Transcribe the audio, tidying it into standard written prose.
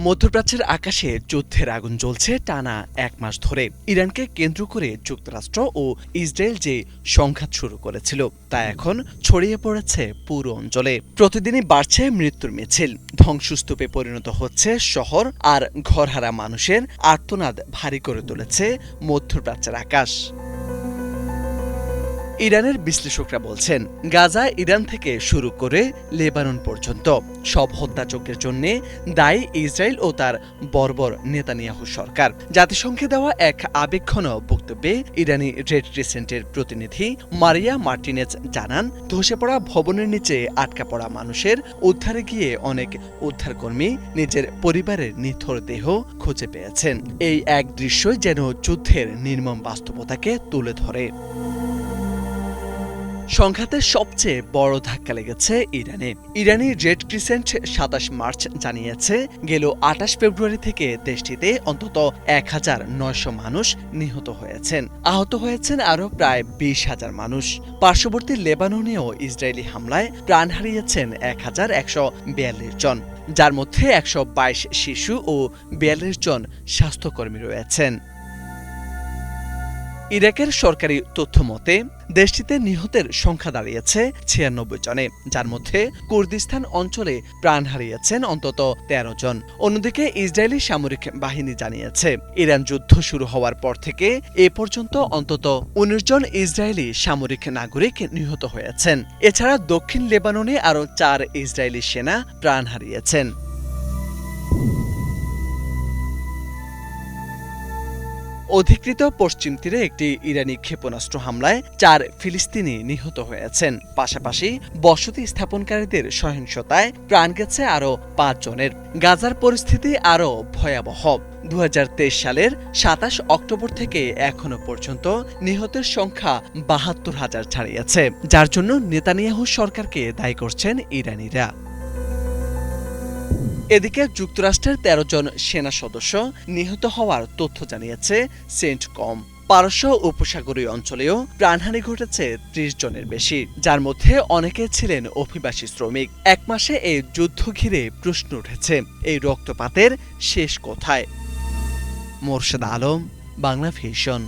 মধ্যপ্রাচ্যের আকাশে যুদ্ধের আগুন জ্বলছে টানা এক মাস ধরে। ইরানকে কেন্দ্র করে যুক্তরাষ্ট্র ও ইসরায়েল যে সংঘাত শুরু করেছিল তা এখন ছড়িয়ে পড়েছে পুরো অঞ্চলে। প্রতিদিনই বাড়ছে মৃত্যুর মিছিল, ধ্বংসস্তূপে পরিণত হচ্ছে শহর, আর ঘরহারা মানুষের আর্তনাদ ভারী করে তুলেছে মধ্যপ্রাচ্যের আকাশ। ইরানের বিশ্লেষকরা বলছেন, গাজা, ইরান থেকে শুরু করে লেবানন পর্যন্ত সব হত্যাযজ্ঞের জন্য দায়ী ইসরায়েল ও তার বর্বর নেতানিয়াহু সরকার। জাতিসংঘে দেওয়া এক আবেগঘন বক্তব্যে ইরানি রেড ক্রিসেন্টের প্রতিনিধি মারিয়া মার্টিনেজ জানান, ধসে পড়া ভবনের নিচে আটকা পড়া মানুষের উদ্ধারে গিয়ে অনেক উদ্ধারকর্মী নিজের পরিবারের নিথর দেহ খুঁজে পেয়েছেন। এই এক দৃশ্যই যেন যুদ্ধের নির্মম বাস্তবতাকে তুলে ধরে। সংঘাতের সবচেয়ে বড় ধাক্কা লেগেছে ইরানে। ইরানি রেড ক্রিসেন্ট ২৭ মার্চ জানিয়েছে, গেল ২৮ ফেব্রুয়ারি থেকে দেশটিতে অন্তত ১,৯০০ মানুষ নিহত হয়েছেন। আহত হয়েছেন আরও প্রায় ২০,০০০ মানুষ। পার্শ্ববর্তী লেবাননেও ইসরায়েলি হামলায় প্রাণ হারিয়েছেন ১,১৪২ জন, যার মধ্যে ১২২ শিশু ও ৪২ জন স্বাস্থ্যকর্মী রয়েছেন। ইরাকের সরকারি তথ্য মতে দেশটিতে নিহতের সংখ্যা দাঁড়িয়েছে ৯৬ জনে, যার মধ্যে কুর্দিস্তান অঞ্চলে প্রাণ হারিয়েছেন অন্তত ১৩ জন। অন্যদিকে ইসরায়েলি সামরিক বাহিনী জানিয়েছে, ইরান যুদ্ধ শুরু হওয়ার পর থেকে এ পর্যন্ত অন্তত ১৯ জন ইসরায়েলি সামরিক নাগরিক নিহত হয়েছেন। এছাড়া দক্ষিণ লেবাননে আরও ৪ ইসরায়েলি সেনা প্রাণ হারিয়েছেন। অধিকৃত পশ্চিম তীরে একটি ইরানি ক্ষেপণাস্ত্র হামলায় ৪ ফিলিস্তিনি নিহত হয়েছেন। পাশাপাশি বসতি স্থাপনকারীদের সহিংসতায় প্রাণ গেছে আরও ৫ জনের। গাজার পরিস্থিতি আরও ভয়াবহ। ২০২৩ সালের ২৭ অক্টোবর থেকে এখনো পর্যন্ত নিহতের সংখ্যা ৭২,০০০ ছাড়িয়েছে, যার জন্য নেতানিয়াহু সরকারকে দায়ী করছেন ইরানিরা। এদিকে যুক্তরাষ্ট্রের ১৩ জন সেনা সদস্য নিহত হওয়ার তথ্য জানিয়েছে সেন্টকম। পারস্য উপসাগরীয় অঞ্চলেও প্রাণহানি ঘটেছে ৩০ জনের বেশি, যার মধ্যে অনেকে ছিলেন অভিবাসী শ্রমিক। এক মাসে এই যুদ্ধ ঘিরে প্রশ্ন উঠেছে, এই রক্তপাতের শেষ কোথায়? মোরশেদ আলম, বাংলা ভিশন।